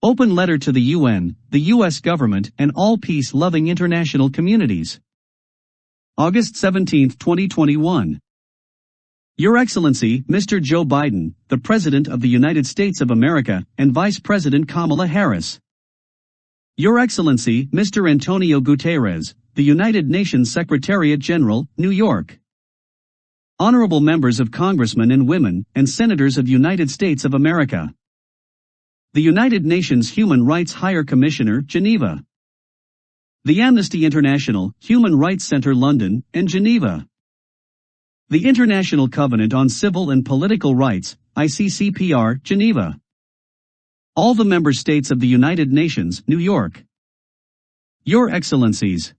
Open letter to the UN, the U.S. government, and all peace-loving international communities. August 17, 2021. Your Excellency, Mr. Joe Biden, the President of the United States of America, and Vice President Kamala Harris. Your Excellency, Mr. Antonio Guterres, the United Nations Secretariat General, New York. Honorable members of Congressmen and women, and Senators of United States of America. The United Nations Human Rights Higher Commissioner, Geneva. The Amnesty International, Human Rights Center London, and Geneva. The International Covenant on Civil and Political Rights, ICCPR, Geneva. All the member states of the United Nations, New York. Your Excellencies.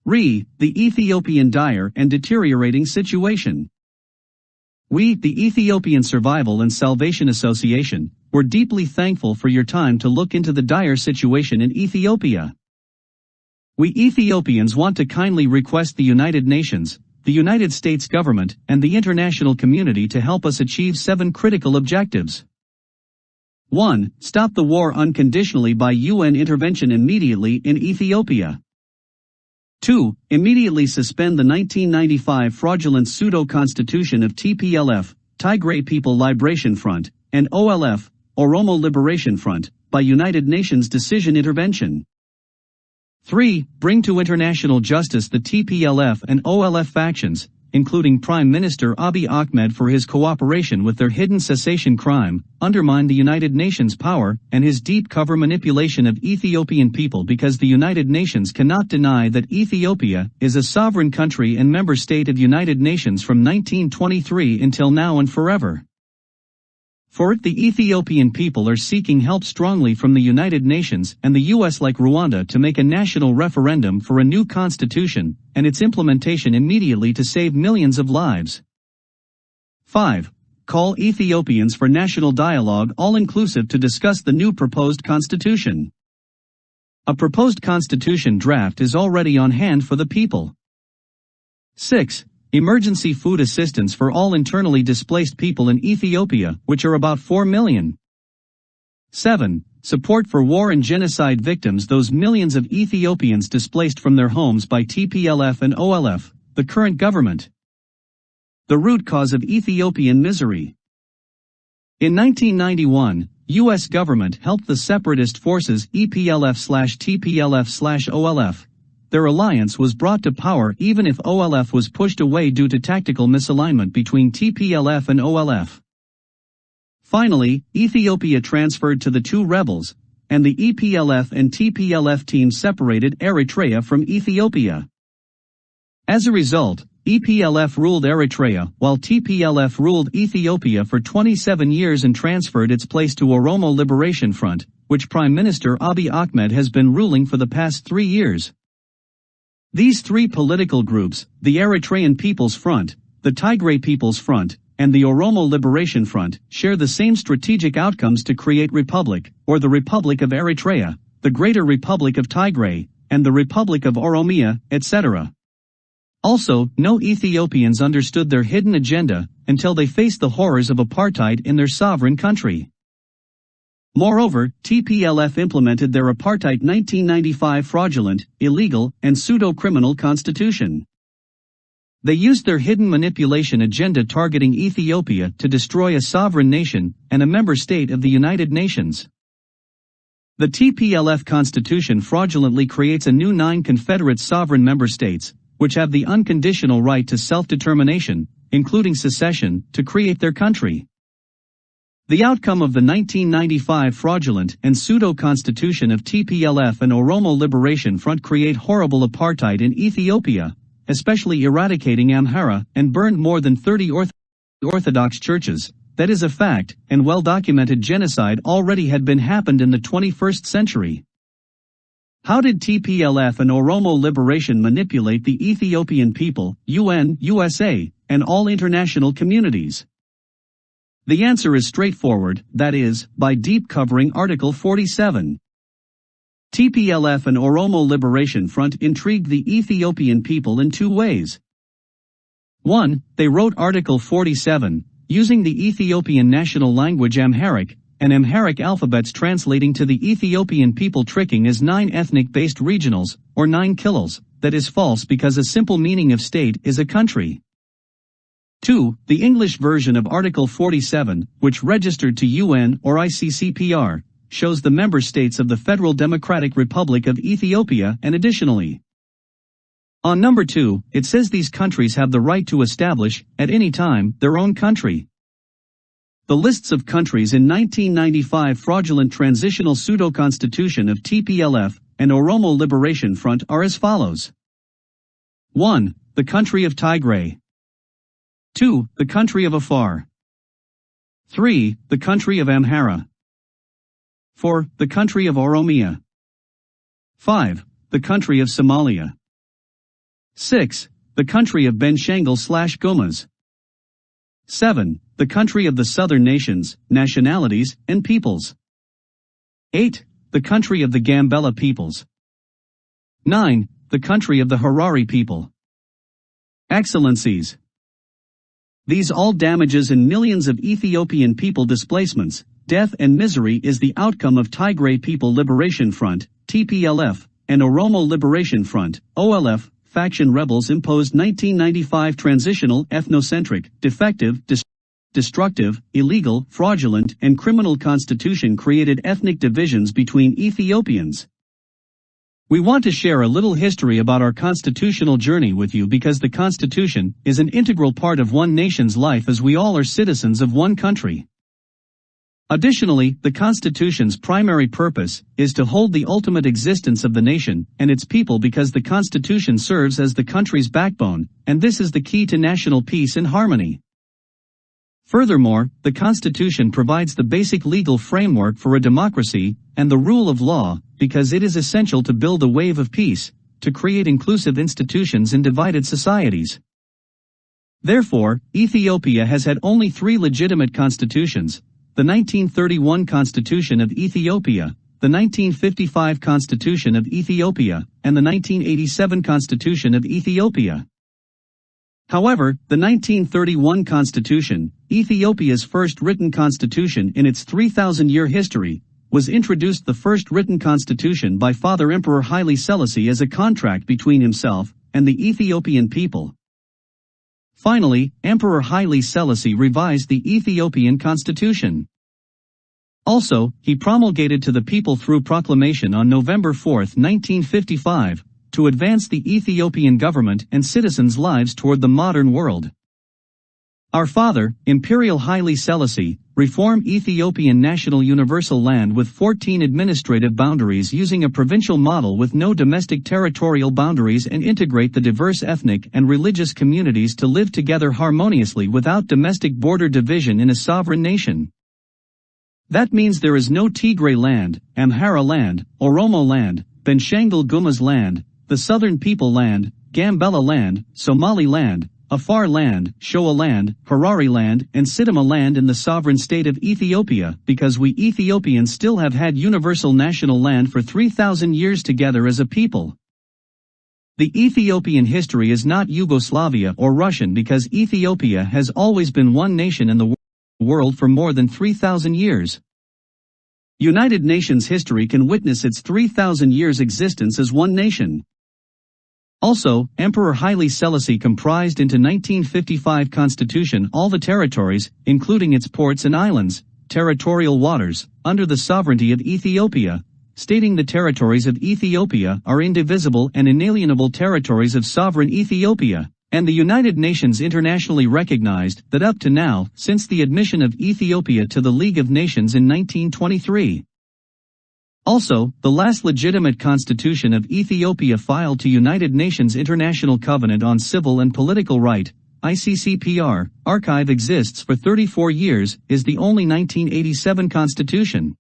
The Ethiopian dire and deteriorating situation. We, the Ethiopian Survival and Salvation Association, were deeply thankful for your time to look into the dire situation in Ethiopia. We Ethiopians want to kindly request the United Nations, the United States government, and the international community to help us achieve 7 critical objectives. 1. Stop the war unconditionally by UN intervention immediately in Ethiopia. 2. Immediately suspend the 1995 fraudulent pseudo-constitution of TPLF, Tigray People Liberation Front, and OLF, Oromo Liberation Front, by United Nations decision intervention. 3. Bring to international justice the TPLF and OLF factions, including Prime Minister Abiy Ahmed for his cooperation with their hidden cessation crime, undermine the United Nations power, and his deep cover manipulation of Ethiopian people, because the United Nations cannot deny that Ethiopia is a sovereign country and member state of United Nations from 1923 until now and forever. For it, the Ethiopian people are seeking help strongly from the United Nations and the US, like Rwanda, to make a national referendum for a new constitution, and its implementation immediately to save millions of lives. 5. Call Ethiopians for national dialogue all-inclusive to discuss the new proposed constitution. A proposed constitution draft is already on hand for the people. 6. Emergency food assistance for all internally displaced people in Ethiopia, which are about 4 million. 7. Support for war and genocide victims, those millions of Ethiopians displaced from their homes by TPLF and OLF, the current government. The root cause of Ethiopian misery. In 1991, U.S. government helped the separatist forces EPLF/TPLF/OLF. Their alliance was brought to power even if OLF was pushed away due to tactical misalignment between TPLF and OLF. Finally, Ethiopia transferred to the two rebels, and the EPLF and TPLF teams separated Eritrea from Ethiopia. As a result, EPLF ruled Eritrea while TPLF ruled Ethiopia for 27 years and transferred its place to Oromo Liberation Front, which Prime Minister Abiy Ahmed has been ruling for the past 3 years. These 3 political groups, the Eritrean People's Front, the Tigray People's Front, and the Oromo Liberation Front, share the same strategic outcomes to create Republic, or the Republic of Eritrea, the Greater Republic of Tigray, and the Republic of Oromia, etc. Also, no Ethiopians understood their hidden agenda until they faced the horrors of apartheid in their sovereign country. Moreover, TPLF implemented their apartheid 1995 fraudulent, illegal, and pseudo-criminal constitution. They used their hidden manipulation agenda targeting Ethiopia to destroy a sovereign nation and a member state of the United Nations. The TPLF constitution fraudulently creates a new 9 confederate sovereign member states, which have the unconditional right to self-determination, including secession, to create their country. The outcome of the 1995 fraudulent and pseudo-constitution of TPLF and Oromo Liberation Front create horrible apartheid in Ethiopia, especially eradicating Amhara, and burned more than 30 Orthodox churches. That is a fact, and well-documented genocide already had been happened in the 21st century. How did TPLF and Oromo Liberation manipulate the Ethiopian people, UN, USA, and all international communities? The answer is straightforward, that is, by deep covering Article 47. TPLF and Oromo Liberation Front intrigued the Ethiopian people in 2 ways. 1. They wrote Article 47, using the Ethiopian national language Amharic, and Amharic alphabets translating to the Ethiopian people tricking as 9 ethnic-based regionals, or 9 kills, that is false because a simple meaning of state is a country. 2. The English version of Article 47, which registered to UN or ICCPR, shows the member states of the Federal Democratic Republic of Ethiopia and additionally. On number 2, it says these countries have the right to establish, at any time, their own country. The lists of countries in 1995 fraudulent transitional pseudo-constitution of TPLF and Oromo Liberation Front are as follows. 1. The country of Tigray. 2. The country of Afar. 3. The country of Amhara. 4. The country of Oromia. 5. The country of Somalia. 6. The country of Benshangul/Gumas. 7. The country of the southern nations, nationalities, and peoples. 8. The country of the Gambella peoples. 9. The country of the Harari people. Excellencies. These all damages and millions of Ethiopian people displacements, death and misery is the outcome of Tigray People Liberation Front, TPLF, and Oromo Liberation Front, OLF, faction rebels imposed 1995 transitional, ethnocentric, defective, destructive, illegal, fraudulent, and criminal constitution created ethnic divisions between Ethiopians. We want to share a little history about our constitutional journey with you because the Constitution is an integral part of one nation's life as we all are citizens of one country. Additionally, the Constitution's primary purpose is to hold the ultimate existence of the nation and its people because the Constitution serves as the country's backbone, and this is the key to national peace and harmony. Furthermore, the Constitution provides the basic legal framework for a democracy and the rule of law, because it is essential to build a wave of peace, to create inclusive institutions in divided societies. Therefore, Ethiopia has had only 3 legitimate constitutions: the 1931 Constitution of Ethiopia, the 1955 Constitution of Ethiopia, and the 1987 Constitution of Ethiopia. However, the 1931 Constitution, Ethiopia's first written constitution in its 3,000-year history, was introduced the first written constitution by Father Emperor Haile Selassie as a contract between himself and the Ethiopian people. Finally, Emperor Haile Selassie revised the Ethiopian constitution. Also, he promulgated to the people through proclamation on November 4, 1955, to advance the Ethiopian government and citizens' lives toward the modern world. Our father, Imperial Haile Selassie, reform Ethiopian national universal land with 14 administrative boundaries using a provincial model with no domestic territorial boundaries and integrate the diverse ethnic and religious communities to live together harmoniously without domestic border division in a sovereign nation. That means there is no Tigray land, Amhara land, Oromo land, Benshangul-Gumas land, the Southern People land, Gambella land, Somali land, Afar land, Shoa land, Harari land, and Sidama land in the sovereign state of Ethiopia, because we Ethiopians still have had universal national land for 3,000 years together as a people. The Ethiopian history is not Yugoslavia or Russian because Ethiopia has always been one nation in the world for more than 3,000 years. United Nations history can witness its 3,000 years existence as one nation. Also, Emperor Haile Selassie comprised into 1955 constitution all the territories, including its ports and islands, territorial waters, under the sovereignty of Ethiopia, stating the territories of Ethiopia are indivisible and inalienable territories of sovereign Ethiopia, and the United Nations internationally recognized that up to now, since the admission of Ethiopia to the League of Nations in 1923. Also, the last legitimate constitution of Ethiopia filed to United Nations International Covenant on Civil and Political Right, ICCPR, archive exists for 34 years, is the only 1987 constitution.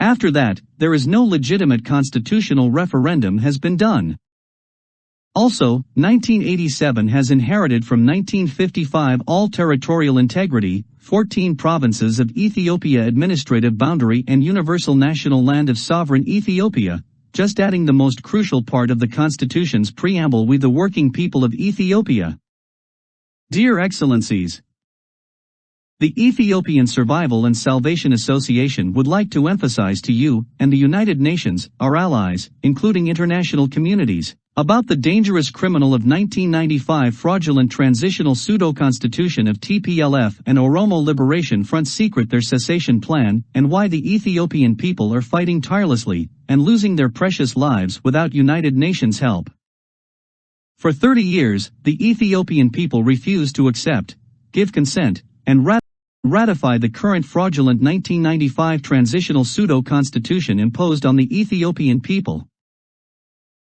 After that, there is no legitimate constitutional referendum has been done. Also, 1987 has inherited from 1955 all territorial integrity, 14 provinces of Ethiopia administrative boundary and universal national land of sovereign Ethiopia, just adding the most crucial part of the Constitution's preamble: we the working people of Ethiopia. Dear Excellencies, The Ethiopian Survival and Salvation Association would like to emphasize to you, and the United Nations, our allies, including international communities, about the dangerous criminal of 1995 fraudulent transitional pseudo-constitution of TPLF and Oromo Liberation Front secret their secession plan, and why the Ethiopian people are fighting tirelessly, and losing their precious lives without United Nations help. For 30 years, the Ethiopian people refused to accept, give consent, and ratify the current fraudulent 1995 transitional pseudo-constitution imposed on the Ethiopian people.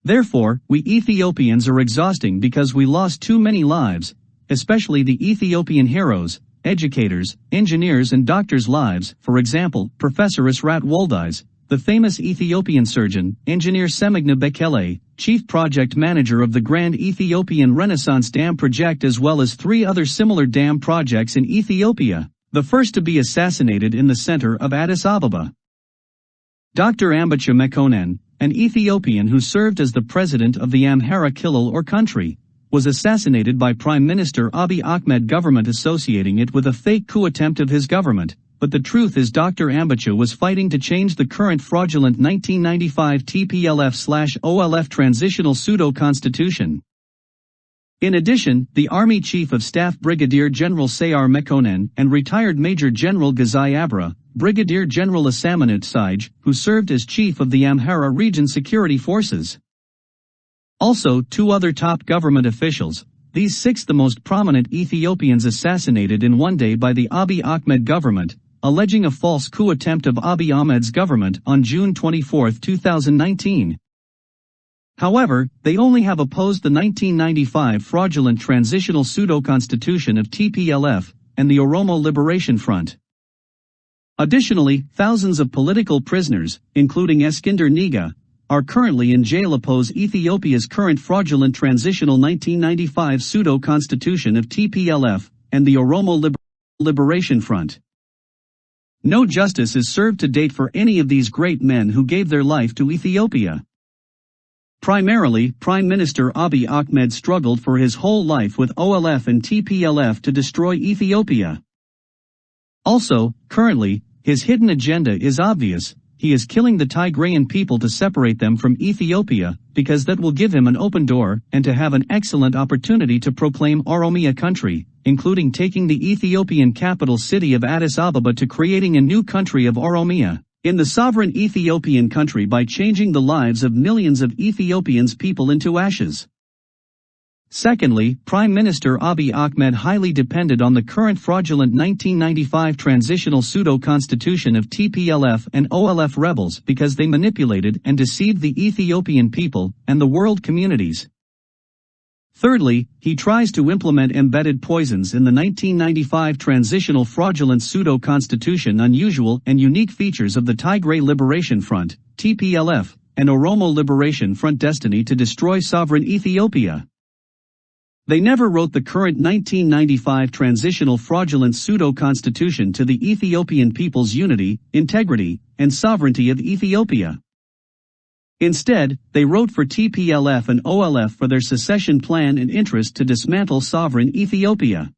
Therefore, we Ethiopians are exhausting because we lost too many lives, especially the Ethiopian heroes, educators, engineers and doctors' lives, for example, Professor Asrat Woldeis, the famous Ethiopian surgeon, engineer Semigna Bekele, chief project manager of the Grand Ethiopian Renaissance Dam project as well as 3 other similar dam projects in Ethiopia, the first to be assassinated in the center of Addis Ababa. Dr. Ambacha Mekonnen, an Ethiopian who served as the president of the Amhara Kilil or country, was assassinated by Prime Minister Abiy Ahmed government associating it with a fake coup attempt of his government, but the truth is Dr. Ambacha was fighting to change the current fraudulent 1995 TPLF/OLF transitional pseudo-constitution. In addition, the Army Chief of Staff Brigadier General Sayar Mekonnen and retired Major General Gazai Abra, Brigadier General Assaminat Sij, who served as Chief of the Amhara Region Security Forces. Also, 2 other top government officials, these 6 the most prominent Ethiopians assassinated in one day by the Abiy Ahmed government, alleging a false coup attempt of Abiy Ahmed's government on June 24, 2019. However, they only have opposed the 1995 fraudulent transitional pseudo-constitution of TPLF and the Oromo Liberation Front. Additionally, thousands of political prisoners, including Eskinder Nega, are currently in jail oppose Ethiopia's current fraudulent transitional 1995 pseudo-constitution of TPLF and the Oromo Liberation Front. No justice is served to date for any of these great men who gave their life to Ethiopia. Primarily, Prime Minister Abiy Ahmed struggled for his whole life with OLF and TPLF to destroy Ethiopia. Also, currently, his hidden agenda is obvious. He is killing the Tigrayan people to separate them from Ethiopia, because that will give him an open door, and to have an excellent opportunity to proclaim Oromia country, including taking the Ethiopian capital city of Addis Ababa to creating a new country of Oromia, in the sovereign Ethiopian country by changing the lives of millions of Ethiopians people into ashes. Secondly, Prime Minister Abiy Ahmed highly depended on the current fraudulent 1995 transitional pseudo-constitution of TPLF and OLF rebels because they manipulated and deceived the Ethiopian people and the world communities. Thirdly, he tries to implement embedded poisons in the 1995 transitional fraudulent pseudo-constitution unusual and unique features of the Tigray Liberation Front, TPLF, and Oromo Liberation Front destiny to destroy sovereign Ethiopia. They never wrote the current 1995 transitional fraudulent pseudo-constitution to the Ethiopian people's unity, integrity, and sovereignty of Ethiopia. Instead, they wrote for TPLF and OLF for their secession plan and interest to dismantle sovereign Ethiopia.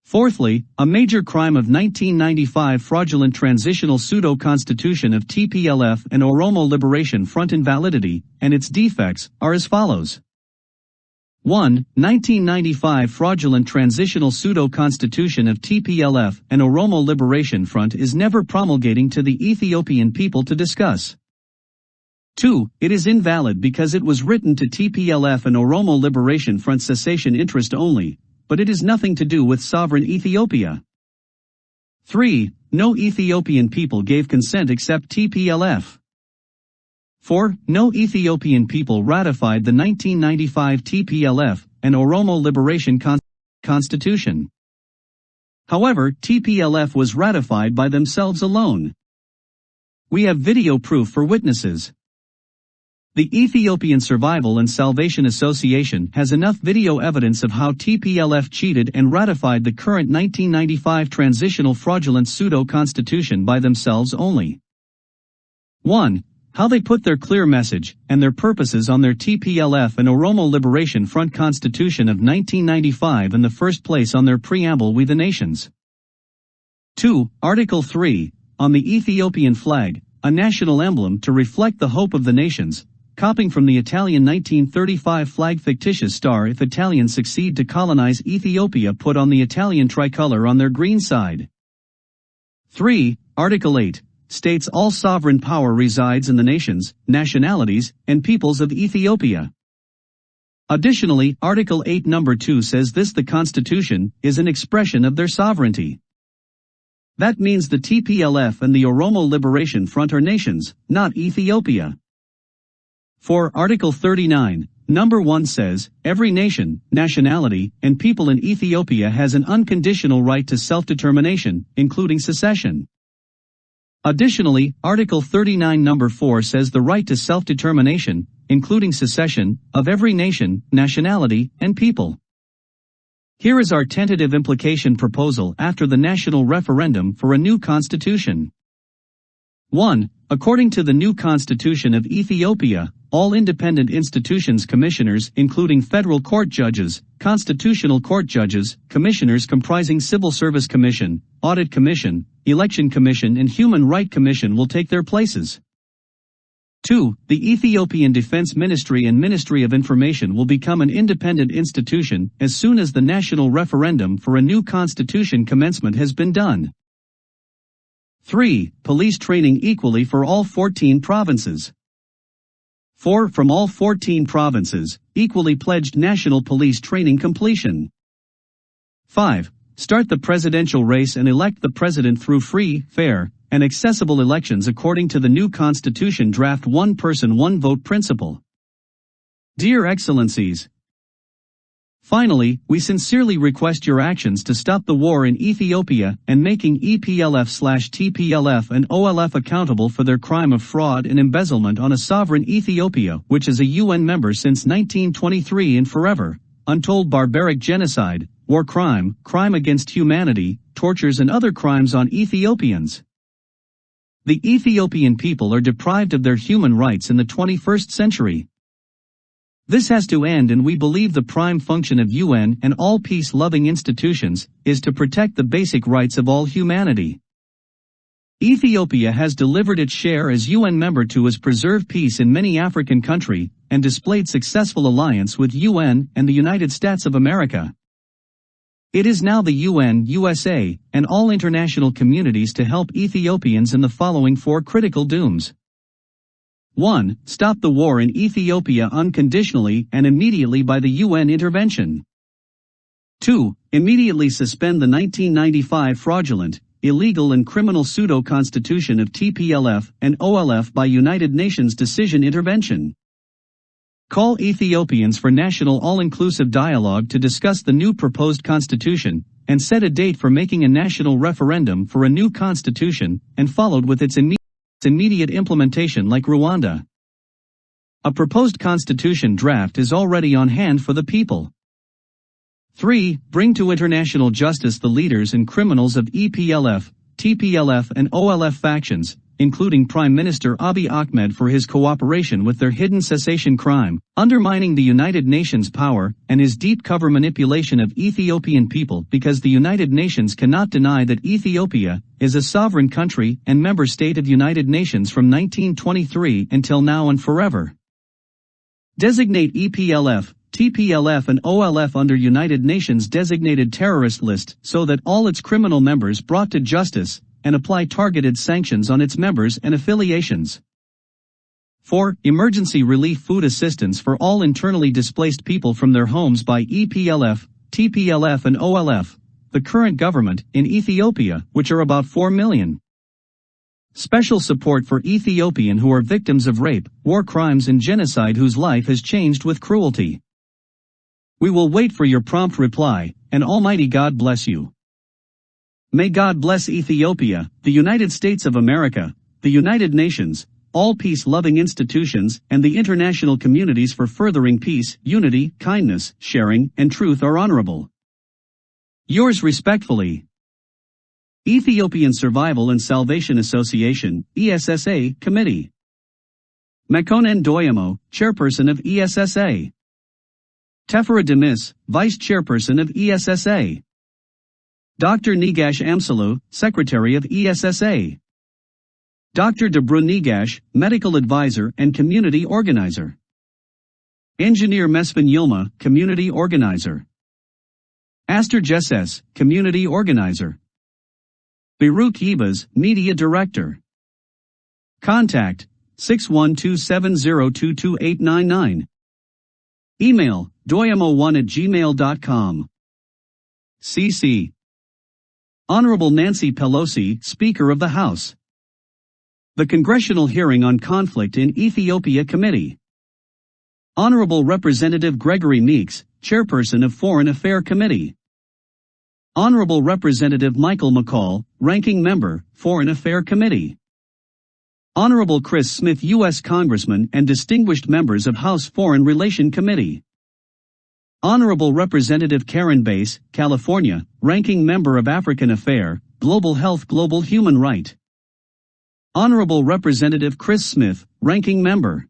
Fourthly, a major crime of 1995 fraudulent transitional pseudo-constitution of TPLF and Oromo Liberation Front invalidity, and its defects, are as follows. 1. 1995 fraudulent transitional pseudo-constitution of TPLF and Oromo Liberation Front is never promulgating to the Ethiopian people to discuss. 2. It is invalid because it was written to TPLF and Oromo Liberation Front cessation interest only, but it has nothing to do with sovereign Ethiopia. 3. No Ethiopian people gave consent except TPLF. 4. No Ethiopian people ratified the 1995 TPLF and Oromo Liberation Constitution. However, TPLF was ratified by themselves alone. We have video proof for witnesses. The Ethiopian Survival and Salvation Association has enough video evidence of how TPLF cheated and ratified the current 1995 transitional fraudulent pseudo-constitution by themselves only. 1. How they put their clear message and their purposes on their TPLF and Oromo Liberation Front Constitution of 1995 in the first place on their preamble We the Nations. 2. Article 3, on the Ethiopian flag, a national emblem to reflect the hope of the nations, copying from the Italian 1935 flag fictitious star if Italians succeed to colonize Ethiopia put on the Italian tricolor on their green side. 3. Article 8, states all sovereign power resides in the nations, nationalities, and peoples of Ethiopia. Additionally, Article 8 number 2 says this: the Constitution is an expression of their sovereignty. That means the TPLF and the Oromo Liberation Front are nations, not Ethiopia. 4. Article 39, number 1 says, every nation, nationality, and people in Ethiopia has an unconditional right to self-determination, including secession. Additionally, Article 39 number 4 says the right to self-determination, including secession, of every nation, nationality, and people. Here is our tentative implication proposal after the national referendum for a new constitution. 1. According to the new constitution of Ethiopia, all independent institutions commissioners including federal court judges, constitutional court judges, commissioners comprising Civil Service Commission, Audit Commission, Election Commission and Human Rights Commission will take their places. 2. The Ethiopian Defense Ministry and Ministry of Information will become an independent institution as soon as the national referendum for a new constitution commencement has been done. 3. Police training equally for all 14 provinces. 4. From all 14 provinces, equally pledged national police training completion. 5. Start the presidential race and elect the president through free, fair, and accessible elections according to the new constitution draft one person one vote principle. Dear Excellencies, finally, we sincerely request your actions to stop the war in Ethiopia and making EPLF/TPLF and OLF accountable for their crime of fraud and embezzlement on a sovereign Ethiopia which is a UN member since 1923 and forever, untold barbaric genocide, war crime, crime against humanity, tortures and other crimes on Ethiopians. The Ethiopian people are deprived of their human rights in the 21st century. This has to end, and we believe the prime function of UN and all peace-loving institutions is to protect the basic rights of all humanity. Ethiopia has delivered its share as UN member to has preserved peace in many African countries and displayed successful alliance with UN and the United States of America. It is now the UN, USA, and all international communities to help Ethiopians in the following 4 critical dooms. 1. Stop the war in Ethiopia unconditionally and immediately by the UN intervention. 2. Immediately suspend the 1995 fraudulent, illegal and criminal pseudo-constitution of TPLF and OLF by United Nations decision intervention. Call Ethiopians for national all-inclusive dialogue to discuss the new proposed constitution, and set a date for making a national referendum for a new constitution, and followed with its immediate implementation like Rwanda. A proposed constitution draft is already on hand for the people. 3. Bring to international justice the leaders and criminals of EPLF, TPLF and OLF factions, including Prime Minister Abiy Ahmed for his cooperation with their hidden cessation crime, undermining the United Nations power, and his deep cover manipulation of Ethiopian people, because the United Nations cannot deny that Ethiopia is a sovereign country and member state of United Nations from 1923 until now and forever. Designate EPLF, TPLF and OLF under United Nations designated terrorist list so that all its criminal members brought to justice, and apply targeted sanctions on its members and affiliations. 4. Emergency relief food assistance for all internally displaced people from their homes by EPLF, TPLF and OLF, the current government, in Ethiopia, which are about 4 million. Special support for Ethiopian who are victims of rape, war crimes and genocide whose life has changed with cruelty. We will wait for your prompt reply, and Almighty God bless you. May God bless Ethiopia, the United States of America, the United Nations, all peace-loving institutions, and the international communities for furthering peace, unity, kindness, sharing, and truth are honorable. Yours respectfully. Ethiopian Survival and Salvation Association, ESSA, Committee. Mekonnen Doyamo, Chairperson of ESSA. Tefera Demis, Vice Chairperson of ESSA. Dr. Negash Amsalu, Secretary of ESSA. Dr. Debrun Negash, Medical Advisor and Community Organizer. Engineer Mesfin Yilma, Community Organizer. Aster Jesses, Community Organizer. Baruch Yibas, Media Director. Contact 61270228899. Email doymo1@gmail.com. CC. Honorable Nancy Pelosi, Speaker of the House. The Congressional Hearing on Conflict in Ethiopia Committee. Honorable Representative Gregory Meeks, Chairperson of Foreign Affairs Committee. Honorable Representative Michael McCall, Ranking Member, Foreign Affairs Committee. Honorable Chris Smith, U.S. Congressman and distinguished members of House Foreign Relations Committee. Honorable Representative Karen Bass, California, Ranking Member of African Affairs, Global Health, Global Human Right. Honorable Representative Chris Smith, Ranking Member.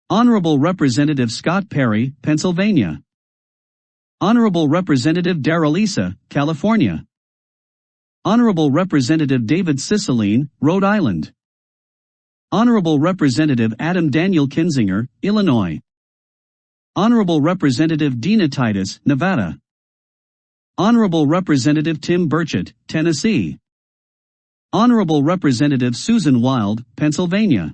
Honorable Representative Scott Perry, Pennsylvania. Honorable Representative Darrell Issa, California. Honorable Representative David Cicilline, Rhode Island. Honorable Representative Adam Daniel Kinzinger, Illinois. Honorable Representative Dina Titus, Nevada. Honorable Representative Tim Burchett, Tennessee. Honorable Representative Susan Wild, Pennsylvania.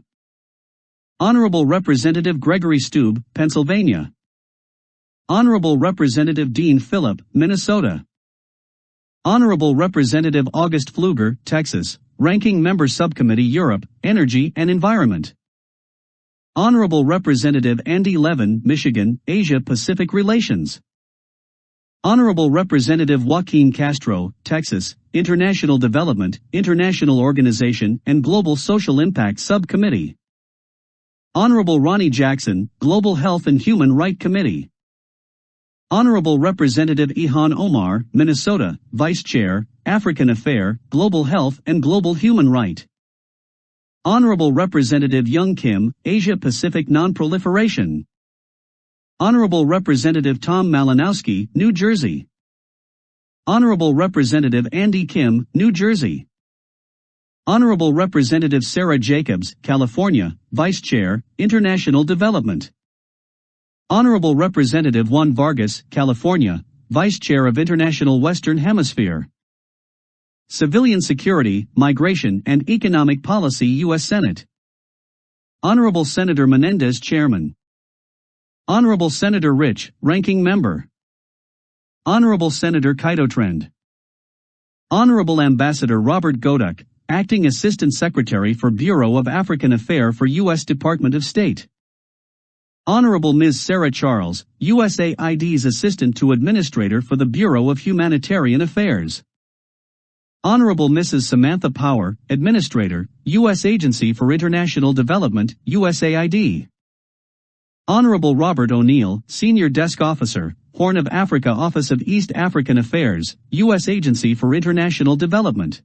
Honorable Representative Gregory Stube, Pennsylvania. Honorable Representative Dean Phillip, Minnesota. Honorable Representative August Pfluger, Texas, Ranking Member Subcommittee Europe, Energy and Environment. Honorable Representative Andy Levin, Michigan, Asia-Pacific Relations. Honorable Representative Joaquin Castro, Texas, International Development, International Organization and Global Social Impact Subcommittee. Honorable Ronnie Jackson, Global Health and Human Rights Committee. Honorable Representative Ihan Omar, Minnesota, Vice Chair, African Affairs, Global Health and Global Human Right. Honorable Representative Young Kim, Asia Pacific Non-Proliferation. Honorable Representative Tom Malinowski, New Jersey. Honorable Representative Andy Kim, New Jersey. Honorable Representative Sarah Jacobs, California, Vice Chair, International Development. Honorable Representative Juan Vargas, California, Vice Chair of International Western Hemisphere. Civilian Security, Migration and Economic Policy, U.S. Senate. Honorable Senator Menendez, Chairman. Honorable Senator Rich, Ranking Member. Honorable Senator Kitotrend. Honorable Ambassador Robert Goduk, Acting Assistant Secretary for Bureau of African Affairs for U.S. Department of State. Honorable Ms. Sarah Charles, USAID's Assistant to Administrator for the Bureau of Humanitarian Affairs. Honorable Mrs. Samantha Power, Administrator, U.S. Agency for International Development, USAID. Honorable Robert O'Neill, Senior Desk Officer, Horn of Africa Office of East African Affairs, U.S. Agency for International Development.